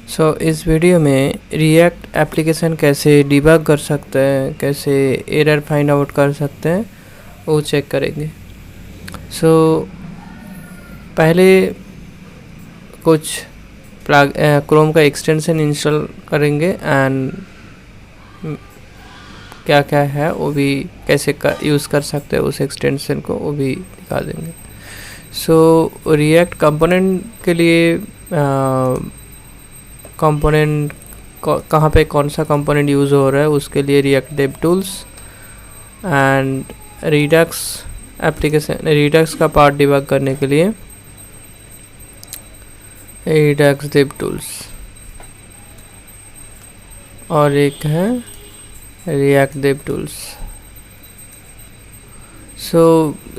इस वीडियो में react application कैसे डिबग कर सकते हैं, कैसे एरर फाइंड आउट कर सकते हैं वो चेक करेंगे। पहले कुछ क्रोम का एक्सटेंशन इंस्टॉल करेंगे एंड क्या क्या है वो भी कैसे यूज़ कर सकते हैं उस एक्सटेंशन को वो भी दिखा देंगे। रिएक्ट कंपोनेंट के लिए कंपोनेंट कहाँ पे कौन सा कंपोनेंट यूज़ हो रहा है उसके लिए react dev tools and Redux application, Redux का पार्ट डिबग करने के लिए रिडक्स डेव टूल्स, और एक है रिएक्ट डेव टूल्स।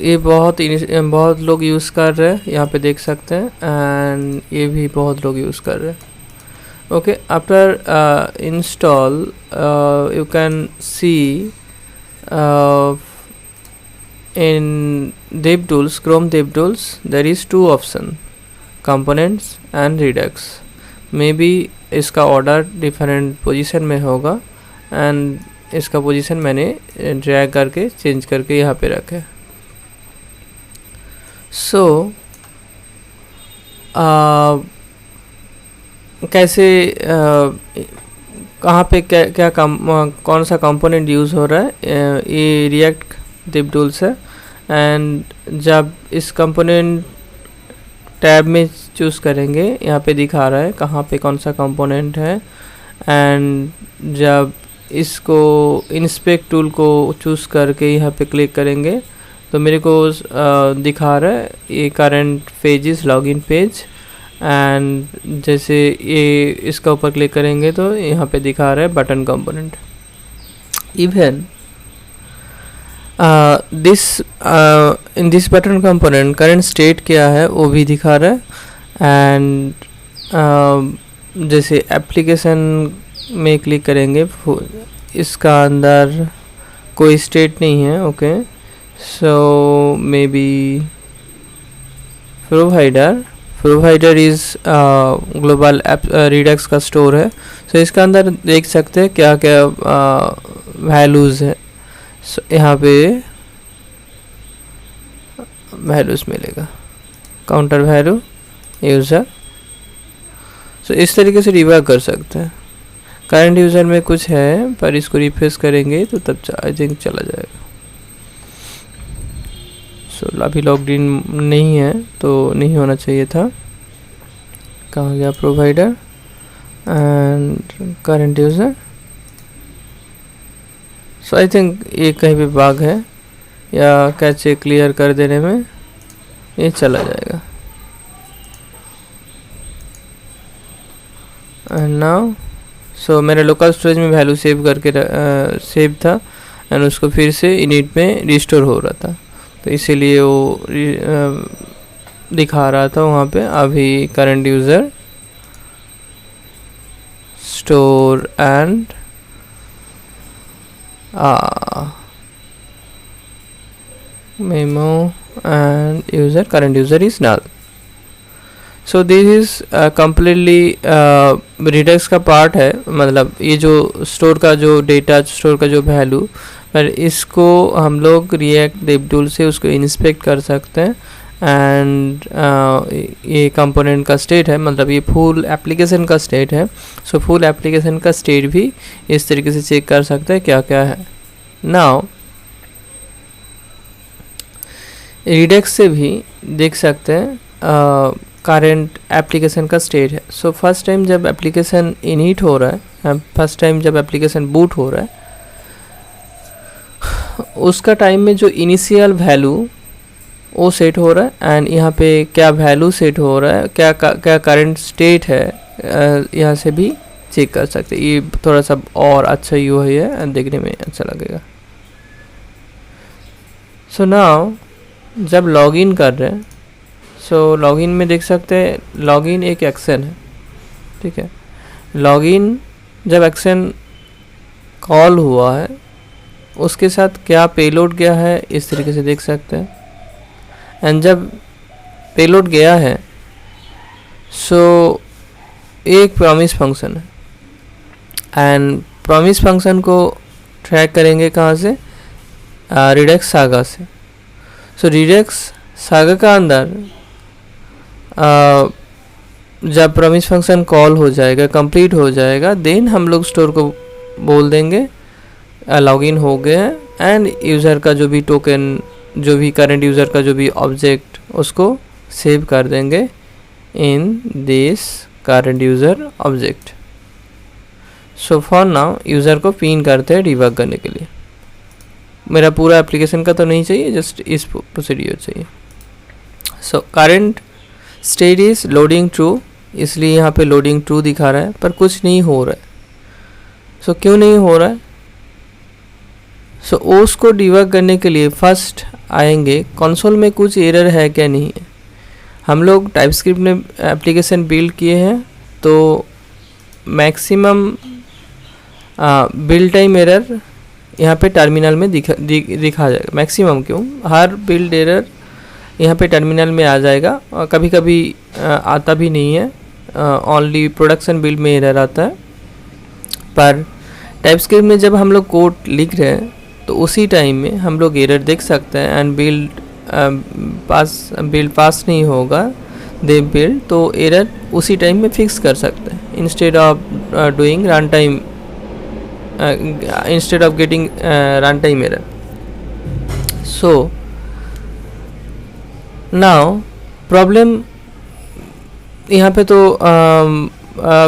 ये बहुत लोग यूज़ कर रहे हैं, यहाँ पे देख सकते हैं, एंड ये भी बहुत लोग यूज़ कर रहे हैं। Okay, after install you can see in DevTools, Chrome DevTools, there is two option, components and Redux. Maybe इसका ऑर्डर डिफरेंट पोजीशन में होगा एंड इसका पोजीशन मैंने ड्रैग करके चेंज करके यहाँ पे रखा है। कैसे कहाँ पे क्या कौन सा कंपोनेंट यूज़ हो रहा है, ये रिएक्ट डेव टूल्स है। एंड जब इस कंपोनेंट टैब में चूज़ करेंगे, यहाँ पे दिखा रहा है कहाँ पे कौन सा कंपोनेंट है, एंड जब इसको इंस्पेक्ट टूल को चूज़ करके यहाँ पे क्लिक करेंगे तो मेरे को दिखा रहा है ये current pages login page. And जैसे ये इसका ऊपर क्लिक करेंगे तो यहाँ पे दिखा रहा है button component. Even in this button component current state क्या है वो भी दिखा रहा है। एंड जैसे एप्लीकेशन में क्लिक करेंगे, इसका अंदर कोई स्टेट नहीं है। Okay, may be provider is global app Redux का स्टोर है। इसका अंदर देख सकते हैं क्या क्या वैल्यूज़ है। यहाँ पे वैल्यूज़ मिलेगा, काउंटर वैल्यू यूज़र। इस तरीके से डिबग कर सकते हैं। करंट यूज़र में कुछ है पर इसको रिफ्रेश करेंगे तो तब आई थिंक चला जाएगा। अभी लॉग्ड इन नहीं है तो नहीं होना चाहिए था। कहाँ गया provider and current user. I think ये कहीं पे बाग है या कैचे क्लियर कर देने में ये चला जाएगा। एंड नाउ मेरे लोकल स्टोरेज में वैल्यू सेव करके सेव था एंड उसको फिर से इनिट में रिस्टोर हो रहा था, तो इसीलिए वो दिखा रहा था वहाँ पे। अभी current user store and memo end user, current user is null। This is completely Redux का पार्ट है, मतलब ये जो स्टोर का जो डेटा, स्टोर का जो वैल्यू, पर इसको हम लोग रिएक्ट डेव टूल से उसको इंस्पेक्ट कर सकते हैं। एंड ये कंपोनेंट का स्टेट है, मतलब ये फुल एप्लीकेशन का स्टेट है। फुल एप्लीकेशन का स्टेट भी इस तरीके से चेक कर सकते हैं क्या क्या है। नाउ रिडक्स से भी देख सकते हैं करंट एप्लीकेशन का स्टेट है। फर्स्ट टाइम जब एप्लीकेशन इनिट हो रहा है, फर्स्ट टाइम जब एप्लीकेशन बूट हो रहा है, उसका टाइम में जो इनिशियल वैल्यू वो सेट हो रहा है। एंड यहाँ पे क्या वैल्यू सेट हो रहा है, क्या करंट स्टेट है, यहाँ से भी चेक कर सकते हैं। ये थोड़ा सा और अच्छा यूआई है एंड देखने में अच्छा लगेगा। नाउ जब लॉगिन कर रहे हैं, लॉगिन में देख सकते हैं लॉगिन एक एक्शन है, ठीक है। लॉगिन जब एक्शन कॉल हुआ है उसके साथ क्या पेलोड गया है इस तरीके से देख सकते हैं। एंड जब पेलोड गया है एक प्रॉमिस फंक्शन है एंड प्रॉमिस फंक्शन को ट्रैक करेंगे कहाँ से, रिडक्स सागा से। सो रिडक्स सागा का अंदर जब प्रॉमिस फंक्शन कॉल हो जाएगा, कंप्लीट हो जाएगा, देन हम लोग स्टोर को बोल देंगे लॉगिन हो गए हैं एंड यूज़र का जो भी टोकन, जो भी करंट यूज़र का जो भी ऑब्जेक्ट, उसको सेव कर देंगे in this current user object. So for now user को पिन करते हैं डिबग करने के लिए। मेरा पूरा एप्लीकेशन का तो नहीं चाहिए, जस्ट इस प्रोसीड्यूर चाहिए। So current state is loading true, इसलिए यहाँ पे लोडिंग ट्रू दिखा रहा है, पर कुछ नहीं हो रहा है। सो क्यों नहीं हो रहा है? सो ओस को डिबग करने के लिए फर्स्ट आएंगे कंसोल में कुछ एरर है क्या नहीं है। हम लोग टाइपस्क्रिप्ट में एप्लीकेशन बिल्ड किए हैं, तो मैक्सिमम बिल्ड टाइम एरर यहाँ पे टर्मिनल में दिखा जाएगा। मैक्सिमम क्यों, हर बिल्ड एरर यहाँ पे टर्मिनल में आ जाएगा, और कभी कभी आता भी नहीं है, ओनली प्रोडक्शन बिल्ड में एरर आता है। पर टाइपस्क्रिप्ट में जब हम लोग कोड लिख रहे हैं तो उसी टाइम में हम लोग एरर देख सकते हैं एंड बिल्ड पास नहीं होगा दे बिल्ड, तो एरर उसी टाइम में फिक्स कर सकते हैं instead of doing run time, instead of getting runtime error. So now problem यहाँ पे तो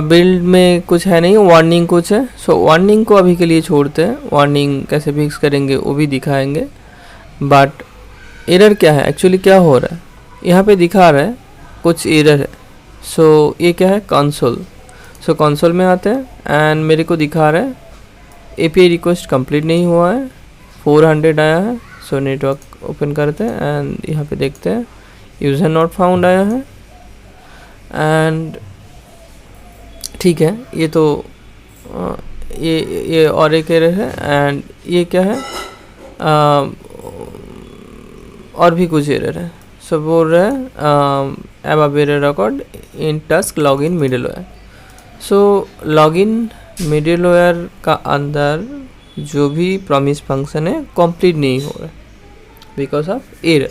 बिल्ड में कुछ है नहीं, वार्निंग कुछ है। सो वार्निंग को अभी के लिए छोड़ते हैं, वार्निंग कैसे फिक्स करेंगे वो भी दिखाएंगे। बट एरर क्या है, एक्चुअली क्या हो रहा है, यहाँ पे दिखा रहा है कुछ एरर है। सो ये क्या है, कंसोल। सो कंसोल में आते हैं एंड मेरे को दिखा रहा है API रिक्वेस्ट कंप्लीट नहीं हुआ है, 400 आया है। सो नेटवर्क ओपन करते हैं एंड यहाँ पे देखते हैं यूज़र नॉट फाउंड आया है एंड ठीक है। ये तो ये और एक एरर है एंड ये क्या है, और भी कुछ एरर है। सो बोल रहा है अब error record in task login middleware. So login middleware का अंदर जो भी प्रॉमिस फंक्शन है कंप्लीट नहीं हो रहा है बिकॉज ऑफ एरर।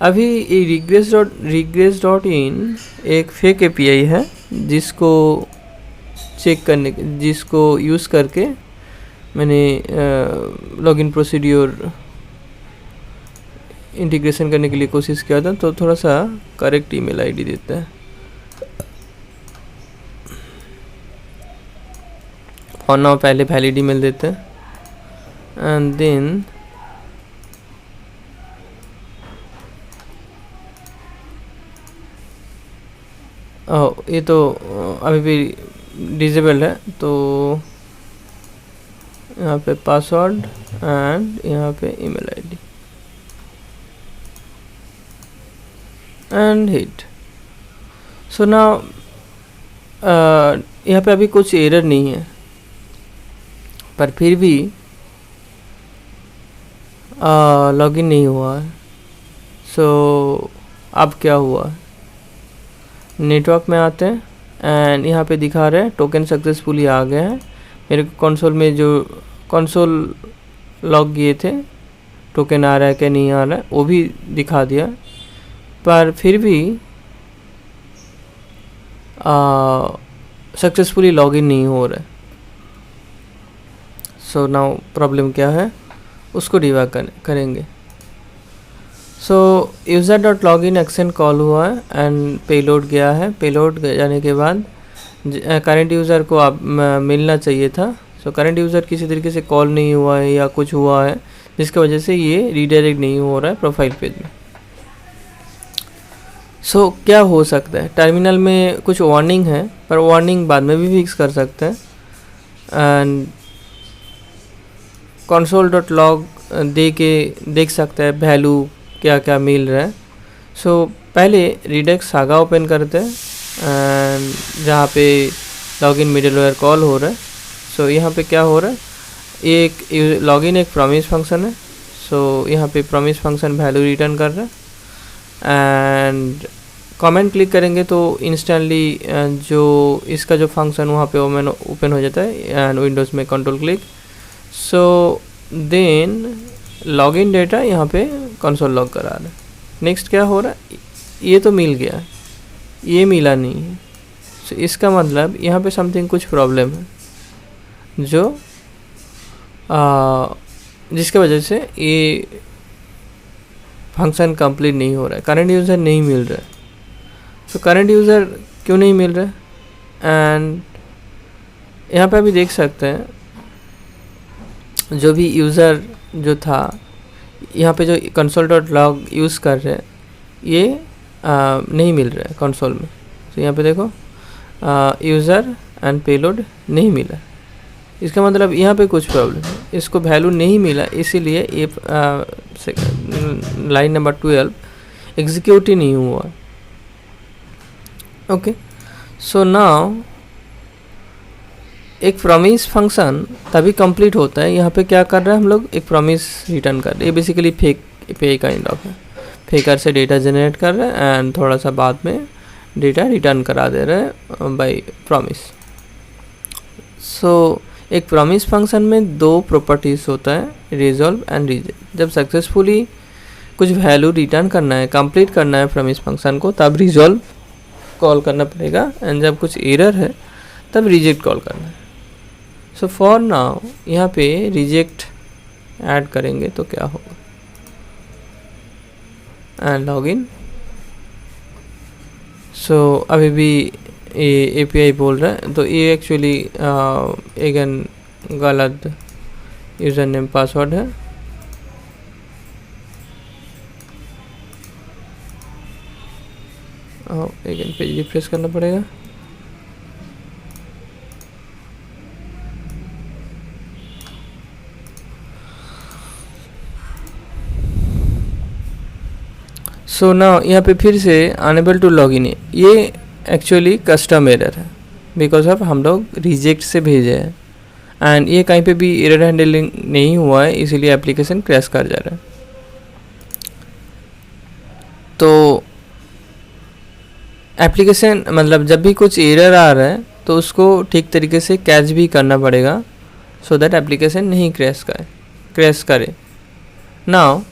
अभी ये रिग्रेस डॉट इन एक फेक API है जिसको चेक करने, जिसको यूज़ करके मैंने लॉगिन प्रोसीड्यूर इंटीग्रेशन करने के लिए कोशिश किया था। तो थोड़ा सा करेक्ट ईमेल आईडी देता है। और नाउ पहले वैलिड ईमेल देते हैं एंड देन ये तो अभी भी डिसेबल है, तो यहाँ पे पासवर्ड एंड यहाँ पे email ID and hit. So now यहाँ पे अभी कुछ एरर नहीं है, पर फिर भी लॉगिन नहीं हुआ है। सो अब क्या हुआ, नेटवर्क में आते हैं एंड यहाँ पे दिखा रहे हैं टोकन सक्सेसफुली आ गए हैं। मेरे को कंसोल में जो कंसोल लॉग किए थे टोकन आ रहा है कि नहीं आ रहा है वो भी दिखा दिया, पर फिर भी सक्सेसफुली लॉगिन नहीं हो रहा है। सो नाउ प्रॉब्लम क्या है उसको डिबग करेंगे। सो user dot login action call हुआ है एंड पेलोड गया है। पेलोड जाने के बाद करंट यूज़र को आप मिलना चाहिए था। सो करंट यूज़र किसी तरीके से कॉल नहीं हुआ है या कुछ हुआ है जिसकी वजह से ये रीडायरेक्ट नहीं हो रहा है प्रोफाइल पेज में। सो क्या हो सकता है, टर्मिनल में कुछ वार्निंग है, पर वार्निंग बाद में भी फिक्स कर सकते हैं एंड कंसोल डॉट लॉग दे के देख सकते हैं वैल्यू क्या क्या मिल रहा है। सो पहले रिडक्स सागा ओपन करते हैं एंड जहाँ पे लॉगिन मिडलवेयर कॉल हो रहा है। सो यहाँ पे क्या हो रहा है, एक लॉगिन एक प्रॉमिस फंक्शन है। सो यहाँ पे प्रॉमिस फंक्शन वैल्यू रिटर्न कर रहा है एंड कमेंट क्लिक करेंगे तो इंस्टेंटली जो इसका जो फंक्शन वहाँ पे ओपन हो जाता है एंड विंडोज़ में control click. So then login data यहाँ पे कंसोल लॉग करा रहा है। नेक्स्ट क्या हो रहा है, ये तो मिल गया, ये मिला नहीं है। सो इसका मतलब यहाँ पे समथिंग कुछ प्रॉब्लम है जो जिसके वजह से ये फंक्शन कंप्लीट नहीं हो रहा है, करंट यूज़र नहीं मिल रहा है। सो करंट यूज़र क्यों नहीं मिल रहा है, एंड यहाँ पे अभी देख सकते हैं जो भी यूज़र जो था यहाँ पे जो console.log यूज़ कर रहे हैं ये नहीं मिल रहा है कंसोल में। तो यहाँ पे देखो यूज़र एंड पेलोड नहीं मिला, इसका मतलब यहाँ पे कुछ प्रॉब्लम है, इसको वैल्यू नहीं मिला, इसीलिए ये लाइन नंबर 12 एग्जीक्यूट ही नहीं हुआ। ओके, सो नाउ एक प्रॉमिस फंक्शन तभी कंप्लीट होता है, यहाँ पे क्या कर रहे हैं हम लोग, एक प्रॉमिस रिटर्न कर रहे हैं। ये बेसिकली फेक पे काइंड ऑफ है, फेकर से डेटा जनरेट कर रहे हैं एंड थोड़ा सा बाद में डेटा रिटर्न करा दे रहे हैं बाय प्रॉमिस। सो एक प्रॉमिस फंक्शन में दो प्रॉपर्टीज़ होता है, रिजॉल्व एंड रिजेक्ट। जब सक्सेसफुली कुछ वैल्यू रिटर्न करना है, कंप्लीट करना है प्रॉमिस फंक्शन को, तब रिजॉल्व कॉल करना पड़ेगा, एंड जब कुछ एरर है तब रिजेक्ट कॉल करना है। सो फॉर नाउ यहाँ पे रिजेक्ट ऐड करेंगे तो क्या होगा, एंड लॉगिन। सो अभी भी ये API बोल रहा है, तो ये एक्चुअली अगेन गलत यूज़र नेम पासवर्ड है। अगेन पेज रिफ्रेश करना पड़ेगा। सो नाउ यहाँ पे फिर से अनेबल टू लॉगिन है, ये एक्चुअली कस्टम एरर है बिकॉज ऑफ हम लोग रिजेक्ट से भेजे हैं, एंड ये कहीं पे भी एरर हैंडलिंग नहीं हुआ है, इसीलिए एप्लीकेशन क्रैश कर जा रहा है। तो एप्लीकेशन मतलब जब भी कुछ एरर आ रहा है तो उसको ठीक तरीके से कैच भी करना पड़ेगा, सो दैट एप्लीकेशन नहीं क्रैश करे। नाउ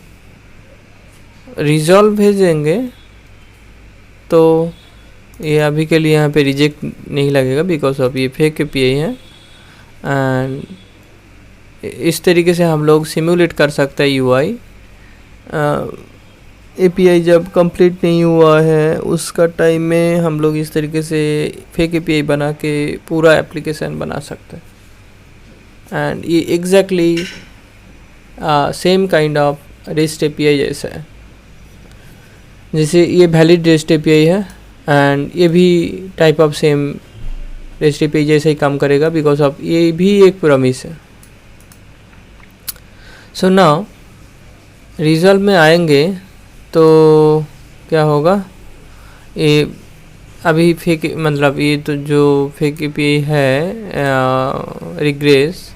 रिजॉल्व भेजेंगे तो ये अभी के लिए यहाँ पे रिजेक्ट नहीं लगेगा बिकॉज ऑफ ये फेक API है, एंड इस तरीके से हम लोग सिमुलेट कर सकते हैं UI। API जब कंप्लीट नहीं हुआ है उसका टाइम में हम लोग इस तरीके से फेक API बना के पूरा एप्लीकेशन बना सकते हैं, एंड ये exactly same kind of REST API जैसा है। जैसे ये वैलिड REST API है, एंड ये भी type of same REST API जैसे ही काम करेगा बिकॉज ऑफ ये भी एक प्रॉमिस है। सो नाउ रिजल्ट में आएंगे तो क्या होगा, ये अभी फेक मतलब ये तो जो फेक API है रिग्रेस,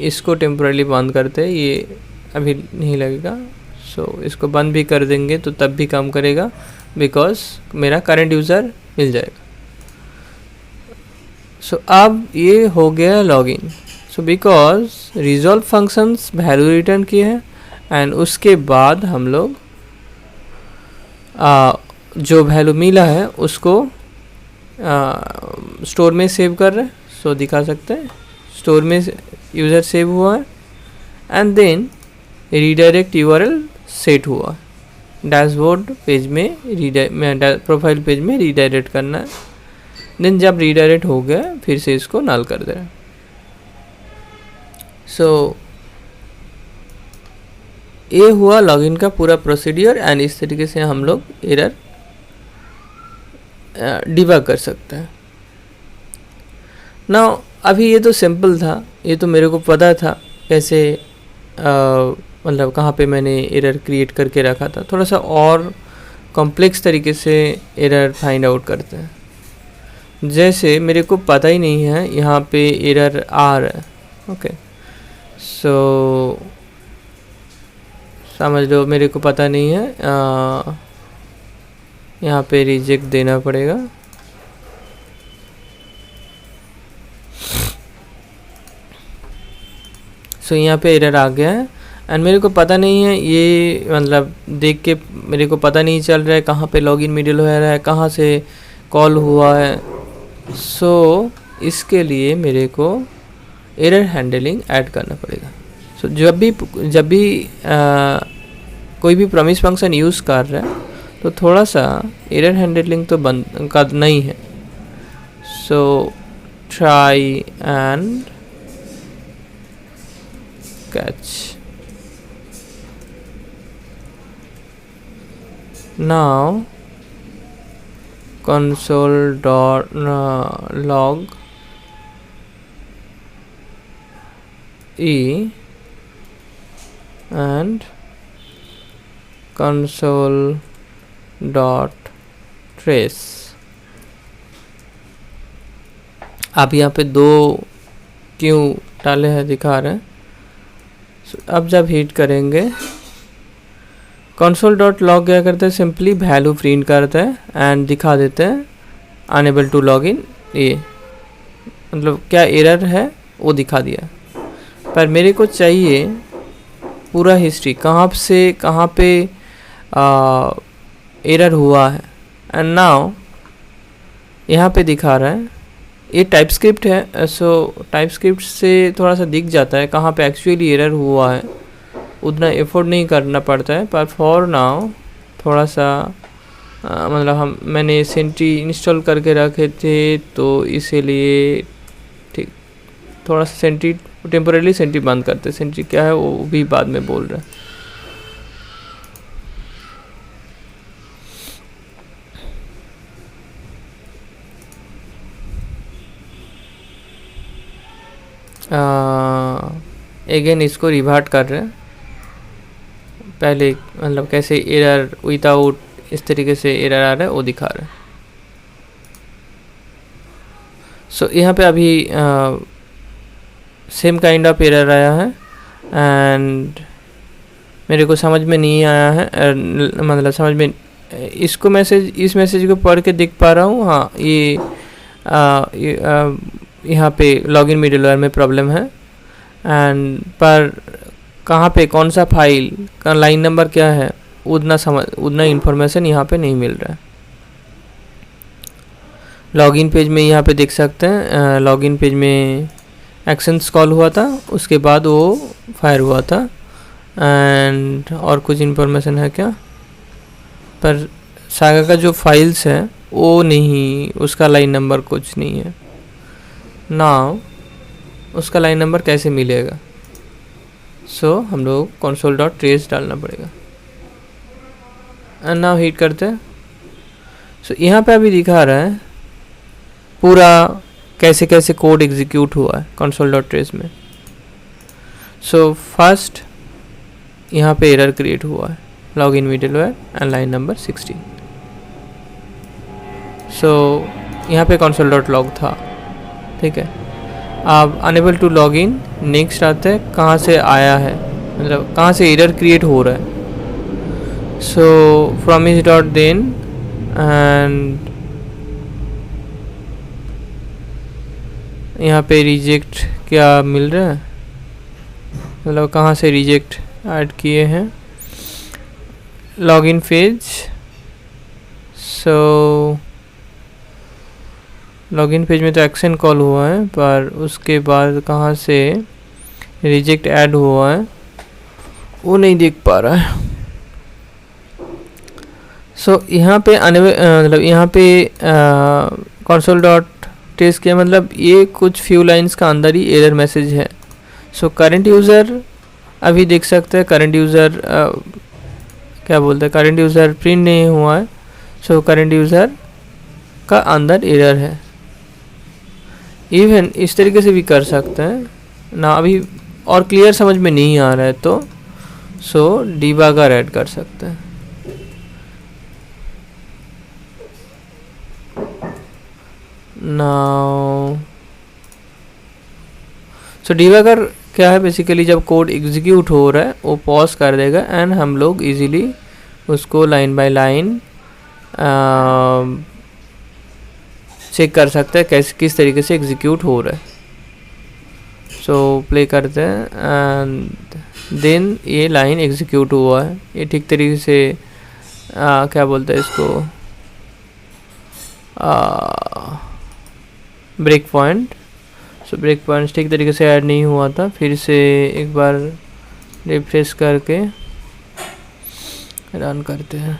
इसको टेम्पोरली बंद करते हैं, ये अभी नहीं लगेगा। सो इसको बंद भी कर देंगे तो तब भी काम करेगा बिकॉज मेरा करंट यूज़र मिल जाएगा। सो अब ये हो गया login. So because resolve functions value return किए हैं, एंड उसके बाद हम लोग जो वैल्यू मिला है उसको स्टोर में सेव कर रहे हैं। सो दिखा सकते हैं स्टोर में यूज़र सेव हुआ है, and then redirect URL set हुआ, डैशबोर्ड पेज में प्रोफाइल पेज में रीडायरेक्ट करना है। देन जब रीडायरेक्ट हो गया फिर से इसको नल कर दे रहा है। सो ये हुआ लॉगिन का पूरा प्रोसीडियर, एंड इस तरीके से हम लोग एरर डिबग कर सकते हैं। नाउ अभी ये तो सिंपल था, ये तो मेरे को पता था कैसे मतलब कहाँ पे मैंने एरर क्रिएट करके रखा था। थोड़ा सा और कॉम्प्लेक्स तरीके से एरर फाइंड आउट करते हैं। जैसे मेरे को पता ही नहीं है यहाँ पे एरर आ रहा है, ओके, सो समझ लो मेरे को पता नहीं है यहाँ पे रिजेक्ट देना पड़ेगा। सो यहाँ पे एरर आ गया है एंड मेरे को पता नहीं है, ये मतलब देख के मेरे को पता नहीं चल रहा है कहाँ पे लॉगिन मिडिल हो रहा है, कहाँ से कॉल हुआ है। सो इसके लिए मेरे को एरर हैंडलिंग ऐड करना पड़ेगा। सो जब भी कोई भी प्रॉमिस फंक्शन यूज़ कर रहा है तो थोड़ा सा एरर हैंडलिंग तो बंद करना ही है। So try and catch. Now console.log e and console.trace। आप यहाँ पे दो क्यों डाले हैं दिखा रहे हैं। अब जब हिट करेंगे console.log क्या करता है, सिंपली वैल्यू प्रिंट करता है एंड दिखा देते हैं अनेबल टू लॉग इन। ये मतलब क्या एरर है वो दिखा दिया, पर मेरे को चाहिए पूरा हिस्ट्री कहाँ से कहाँ पे एरर हुआ है। एंड नाउ यहाँ पे दिखा रहा है ये टाइपस्क्रिप्ट है। सो टाइपस्क्रिप्ट से थोड़ा सा दिख जाता है कहाँ पे एक्चुअली एरर हुआ है, उतना एफर्ट नहीं करना पड़ता है। पर फॉर नाउ थोड़ा सा मतलब मैंने सेंट्री इंस्टॉल करके रखे थे तो इसीलिए ठीक थोड़ा सा सेंट्री टेम्पोरेली सेंट्री बंद करते। सेंट्री क्या है वो भी बाद में बोल रहा है। अगेन इसको रिवर्ट कर रहे हैं, पहले मतलब कैसे एरर विदाउट इस तरीके से एरर आ रहा है वो दिखा रहा है। सो यहाँ पे अभी सेम काइंड ऑफ एरर आया है एंड मेरे को समझ में नहीं आया है, मतलब समझ में इसको इस मैसेज को पढ़ के देख पा रहा हूँ। हाँ ये यहाँ पे लॉगिन मिडलवेयर में प्रॉब्लम है एंड पर कहाँ पे कौन सा फाइल का लाइन नंबर क्या है उतना इन्फॉर्मेशन यहाँ पे नहीं मिल रहा है। लॉगिन पेज में यहाँ पे देख सकते हैं लॉगिन पेज में एक्शंस कॉल हुआ था, उसके बाद वो फायर हुआ था एंड और कुछ इन्फॉर्मेशन है क्या, पर सागा का जो फाइल्स है वो नहीं, उसका लाइन नंबर कुछ नहीं है। नाउ उसका लाइन नंबर कैसे मिलेगा। सो हम लोग console.trace डालना पड़ेगा एंड नाउ हिट करते हैं। सो यहाँ पे अभी दिखा रहा है पूरा कैसे कैसे कोड एग्जीक्यूट हुआ है console.trace में। सो फर्स्ट यहाँ पे एरर क्रिएट हुआ है login middleware and line number 16। So यहाँ पे console.log था, ठीक है। अब unable to log in next आते हैं कहाँ से आया है, मतलब कहाँ से एरर क्रिएट हो रहा है। सो promise डॉट देन एंड यहाँ पे रिजेक्ट क्या मिल रहा है, मतलब कहाँ से रिजेक्ट ऐड किए हैं लॉगिन पेज। सो लॉगिन पेज में तो एक्शन कॉल हुआ है, पर उसके बाद कहाँ से रिजेक्ट ऐड हुआ है वो नहीं देख पा रहा है। सो यहाँ पे मतलब यहाँ पे console.trace के मतलब ये कुछ फ्यू लाइंस का अंदर ही एरर मैसेज है। सो करंट यूज़र अभी देख सकते हैं, करंट यूज़र क्या बोलते हैं, करंट यूज़र प्रिंट नहीं हुआ है। सो करंट यूज़र का अंदर एरर है। इवन इस तरीके से भी कर सकते हैं ना, अभी और क्लियर समझ में नहीं आ रहा है तो सो डिबगर ऐड कर सकते हैं। नाउ सो डिबगर क्या है, बेसिकली जब कोड एग्जीक्यूट हो रहा है वो पॉज कर देगा एंड हम लोग इजीली उसको लाइन बाय लाइन चेक कर सकते हैं कैसे किस तरीके से एग्जीक्यूट हो रहा है। सो प्ले करते हैं एंड देन ये लाइन एग्जीक्यूट हुआ है। ये ठीक तरीके से क्या बोलते हैं इसको, break point. So break point ठीक तरीके से ऐड नहीं हुआ था। फिर से एक बार रिफ्रेश करके रन करते हैं।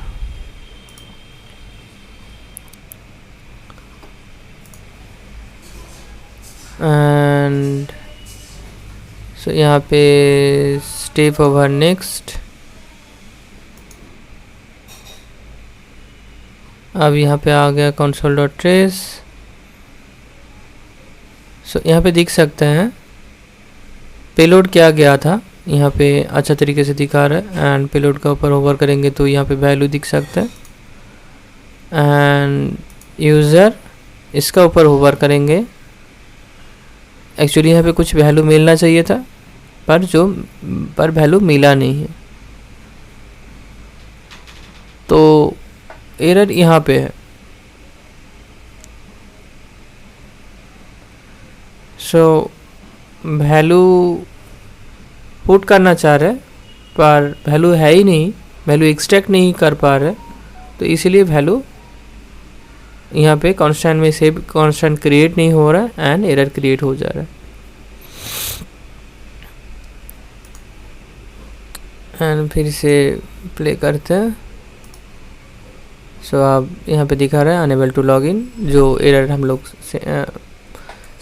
एंड सो यहाँ पे स्टेप ओवर नेक्स्ट। अब यहाँ पे आ गया console डॉट ट्रेस। सो यहाँ पे दिख सकते हैं पेलोड क्या गया था, यहाँ पे अच्छा तरीके से दिखा रहा है। एंड पेलोड का ऊपर होवर करेंगे तो यहाँ पे वैल्यू दिख सकता है। एंड यूज़र इसका ऊपर होवर करेंगे। एक्चुअली यहाँ पे कुछ वैल्यू मिलना चाहिए था पर वैल्यू मिला नहीं है, तो एरर यहाँ पे है। सो वैल्यू पुट करना चाह रहे पर वैल्यू है ही नहीं, वैल्यू एक्सट्रैक्ट नहीं कर पा रहे, तो इसीलिए वैल्यू यहाँ पे कांस्टेंट में सेव कांस्टेंट क्रिएट नहीं हो रहा है एंड एरर क्रिएट हो जा रहा है। एंड फिर से प्ले करते हैं। सो अब यहाँ पे दिखा रहा है अनेबल टू लॉगिन, जो एरर हम लोग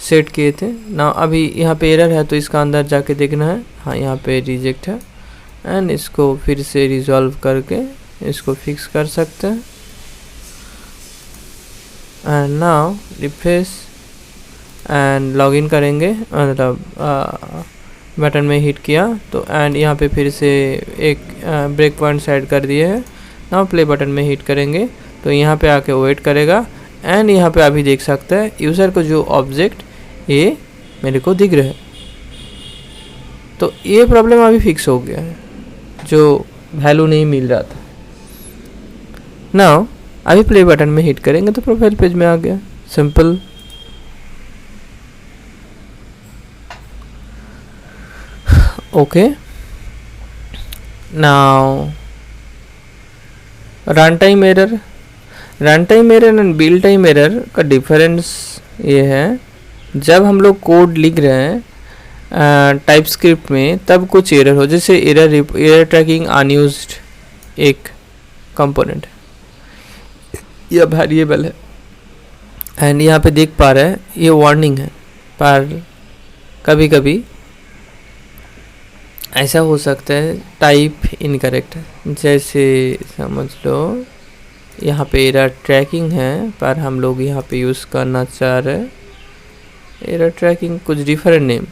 सेट किए थे ना। अभी यहाँ पे एरर है तो इसका अंदर जाके देखना है। हाँ, यहाँ पे रिजेक्ट है एंड इसको फिर से रिजॉल्व करके इसको फिक्स कर सकते हैं। And now refresh and login करेंगे, मतलब बटन में हिट किया तो एंड यहाँ पे फिर से एक ब्रेक पॉइंट सेट कर दिए है। नाउ प्ले बटन में हिट करेंगे तो यहाँ पे आके वेट करेगा। एंड यहाँ पे अभी देख सकते हैं यूज़र को जो ऑब्जेक्ट ये मेरे को दिख रहा है, तो ये प्रॉब्लम अभी फिक्स हो गया है, जो वैल्यू नहीं मिल रहा था। नाउ अभी प्ले बटन में हिट करेंगे तो प्रोफाइल पेज में आ गया, simple. Okay, now run time error and build time error का डिफरेंस ये है, जब हम लोग कोड लिख रहे हैं टाइप स्क्रिप्ट में तब कुछ एरर हो, जैसे एरर ट्रैकिंग अनयूज्ड एक कंपोनेंट है, यह वेरिएबल है एंड यहाँ पे देख पा रहे हैं ये वार्निंग है, पर कभी कभी ऐसा हो सकता है टाइप इनकरेक्ट है। जैसे समझ लो यहाँ पे एरर ट्रैकिंग है पर हम लोग यहाँ पे यूज़ करना चाह रहे हैं एरर ट्रैकिंग कुछ डिफरेंट नेम,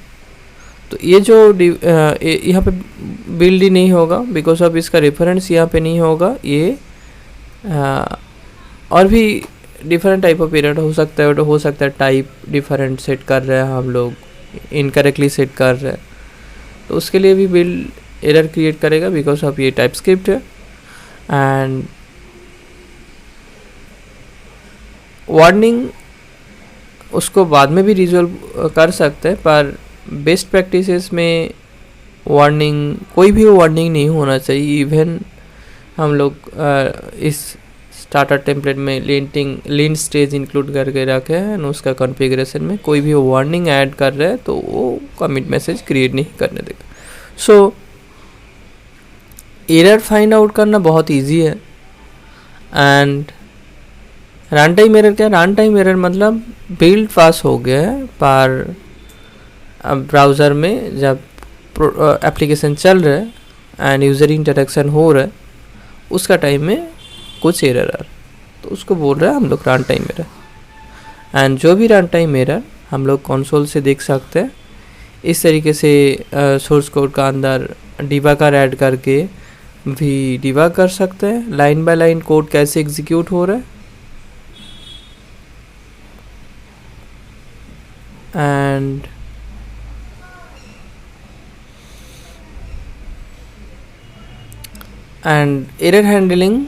तो ये जो यहाँ पे बिल्ड ही नहीं होगा बिकॉज ऑफ इसका रेफरेंस यहाँ पे नहीं होगा। ये और भी डिफरेंट टाइप ऑफ एरर हो सकता है, हो सकता है टाइप डिफरेंट सेट कर रहे हैं हम लोग, इनकरेक्टली सेट कर रहे हैं, तो उसके लिए भी बिल्ड एरर क्रिएट करेगा बिकॉज ऑफ ये टाइप स्क्रिप्ट है। एंड वार्निंग उसको बाद में भी रिजॉल्व कर सकते हैं, पर बेस्ट प्रैक्टिसेस में वार्निंग कोई भी वार्निंग नहीं होना चाहिए। इवन हम लोग इस स्टार्टर टेम्पलेट में लिंट स्टेज इंक्लूड करके रखे हैं, उसका कॉन्फ़िगरेशन में कोई भी वार्निंग ऐड कर रहे हैं तो वो कमिट मैसेज क्रिएट नहीं करने देगा। सो एरर फाइंड आउट करना बहुत ईजी है। एंड रन टाइम एरर क्या, रन टाइम एरर मतलब बिल्ड पास हो गया है पर अब ब्राउज़र में जब एप्लीकेशन चल रहा है एंड यूज़र इंटरेक्शन हो रहा है उसका टाइम में कुछ एरर आ रहा है, तो उसको बोल रहा है हम लोग रन टाइम एरर। एंड जो भी रन टाइम एरर हम लोग कंसोल से देख सकते हैं। इस तरीके से सोर्स कोड का अंदर डिबगर ऐड करके भी डिबग कर सकते हैं लाइन बाय लाइन कोड कैसे एग्जीक्यूट हो रहा है। एंड एरर हैंडलिंग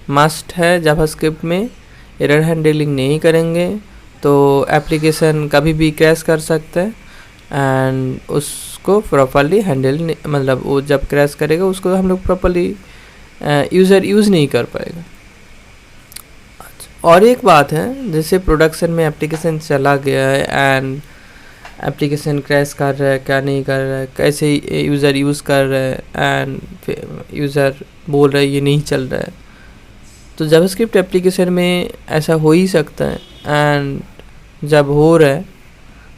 मस्ट है जावास्क्रिप्ट में। एरर हैंडलिंग नहीं करेंगे तो एप्लीकेशन कभी भी क्रैश कर सकता है एंड उसको प्रॉपरली हैंडल मतलब वो जब क्रैश करेगा उसको हम लोग प्रॉपरली यूज़र यूज़ नहीं कर पाएगा। और एक बात है, जैसे प्रोडक्शन में एप्लीकेशन चला गया है एंड एप्लीकेशन क्रैश कर रहा है, क्या नहीं कर रहा है, कैसे यूज़र यूज़ कर रहा है एंड यूज़र बोल रहा है ये नहीं चल रहा है, तो जावास्क्रिप्ट एप्लीकेशन में ऐसा हो ही सकता है। एंड जब हो रहा है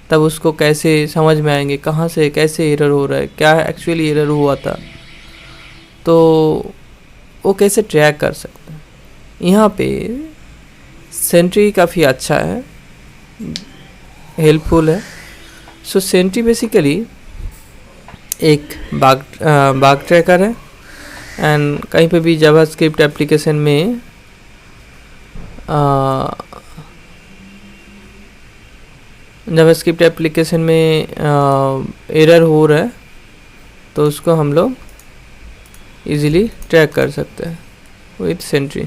तब उसको कैसे समझ में आएंगे कहाँ से कैसे एरर हो रहा है, क्या एक्चुअली एरर हुआ था, तो वो कैसे ट्रैक कर सकते हैं। यहाँ पे सेंट्री काफ़ी अच्छा है, हेल्पफुल है। सो सेंट्री बेसिकली एक बाग ट्रैकर है एंड कहीं पे भी जावास्क्रिप्ट एप्लीकेशन में जावास्क्रिप्ट एप्लीकेशन में एरर हो रहा है तो उसको हम लोग इजीली ट्रैक कर सकते हैं विथ सेंट्री।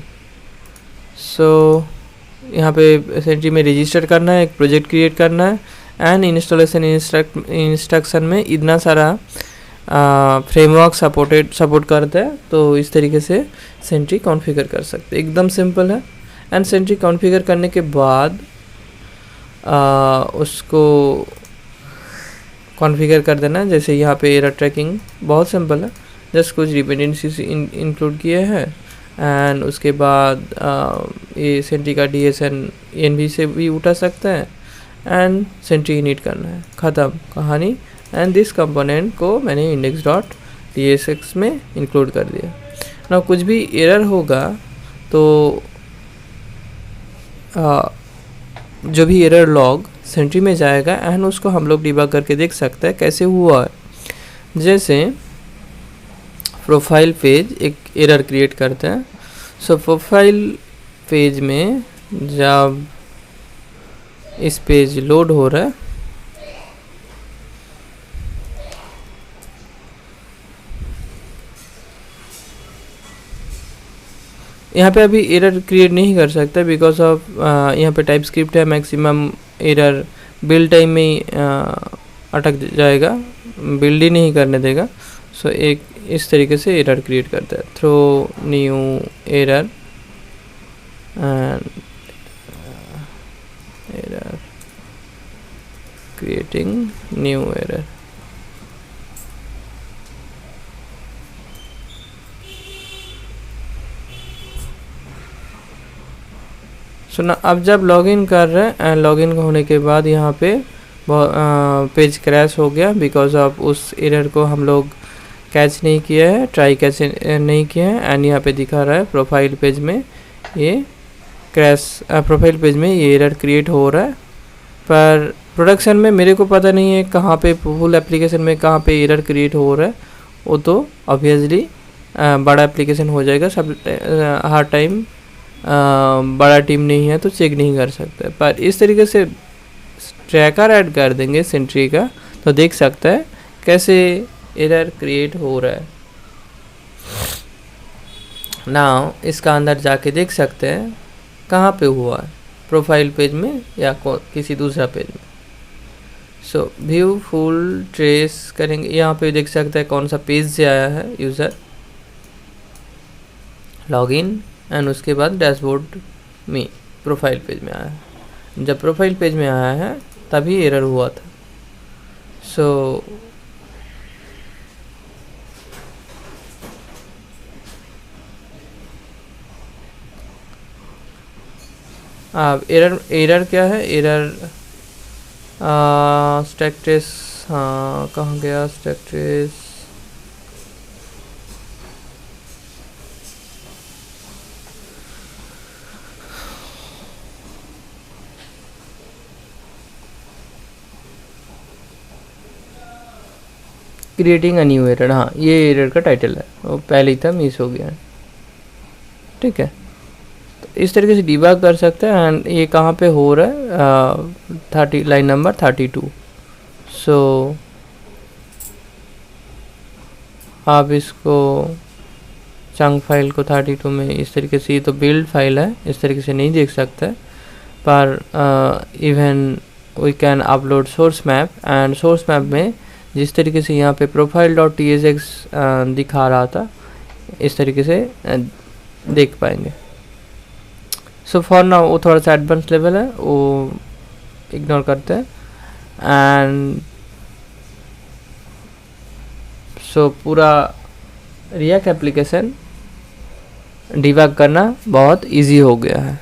सो यहाँ पे सेंट्री में रजिस्टर करना है, एक प्रोजेक्ट क्रिएट करना है एंड इंस्टॉलेशन इंस्ट्रक्शन में इतना सारा फ्रेमवर्क सपोर्ट करता है, तो इस तरीके से सेंट्री कॉन्फ़िगर कर सकते हैं। एकदम सिंपल है। एंड सेंट्री कॉन्फ़िगर करने के बाद उसको कॉन्फ़िगर कर देना है। जैसे यहाँ पे एरर ट्रैकिंग बहुत सिंपल है, जस्ट कुछ डिपेंडेंसीज इंक्लूड किए हैं एंड उसके बाद ये सेंट्री का DSN ENV से भी उठा सकते हैं एंड सेंट्री इनिट करना है, ख़त्म कहानी। एंड दिस कंपोनेंट को मैंने index.tsx में इंक्लूड कर दिया ना। कुछ भी एरर होगा तो जो भी एरर लॉग सेंट्री में जाएगा एंड उसको हम लोग डिबग करके देख सकते हैं कैसे हुआ है। जैसे प्रोफाइल पेज एक एरर क्रिएट करते हैं। सो प्रोफाइल पेज में जब इस पेज लोड हो रहा है यहाँ पे अभी एरर क्रिएट नहीं कर सकता बिकॉज ऑफ यहाँ पे टाइप स्क्रिप्ट है। मैक्सिमम एरर बिल्ड टाइम में ही अटक जाएगा, बिल्ड ही नहीं करने देगा। सो एक इस तरीके से एरर क्रिएट करता है, throw new error and error creating new error. So ना अब जब लॉगिन कर रहे हैं एंड लॉगिन होने के बाद यहाँ पे पेज क्रैश हो गया बिकॉज ऑफ उस एरर को हम लोग कैच नहीं किया है, ट्राई कैच नहीं किया है एंड यहाँ पे दिखा रहा है प्रोफाइल पेज में ये क्रैश, प्रोफाइल पेज में ये एरर क्रिएट हो रहा है। पर प्रोडक्शन में मेरे को पता नहीं है कहाँ पे, फुल एप्लीकेशन में कहाँ पे एरर क्रिएट हो रहा है। वो तो ऑब्वियसली बड़ा एप्लीकेशन हो जाएगा, सब हर टाइम बड़ा टीम नहीं है तो चेक नहीं कर सकते। पर इस तरीके से ट्रैकर ऐड कर देंगे सेंट्री का तो देख सकता है कैसे एरर क्रिएट हो रहा है। नाउ इसका अंदर जाके देख सकते हैं कहाँ पे हुआ है, प्रोफाइल पेज में या किसी दूसरा पेज में। सो व्यू फुल ट्रेस करेंगे, यहाँ पे देख सकते हैं कौन सा पेज से आया है यूज़र, लॉगिन एंड उसके बाद डैशबोर्ड में प्रोफाइल पेज में आया है। जब प्रोफाइल पेज में आया है तभी एरर हुआ था। सो अब एरर क्या है, एरर स्टैक ट्रेस, हाँ कहाँ गया stack trace, creating a new error, हाँ ये एरर का टाइटल है, वो पहले ही था मिस हो गया है। ठीक है, तो इस तरीके से डिबग कर सकते हैं। एंड ये कहाँ पे हो रहा है, लाइन नंबर 32। सो आप इसको चंक फाइल को 32 में इस तरीके से, ये तो बिल्ड फाइल है, इस तरीके से नहीं देख सकते, पर even we can upload source map, and source map में जिस तरीके से यहाँ पे profile.tsx दिखा रहा था, इस तरीके से देख पाएंगे। सो फॉर नाउ वो थोड़ा सा एडवांस लेवल है, वो इग्नोर करते हैं। एंड सो पूरा रिएक्ट एप्लीकेशन डिबग करना बहुत इजी हो गया है।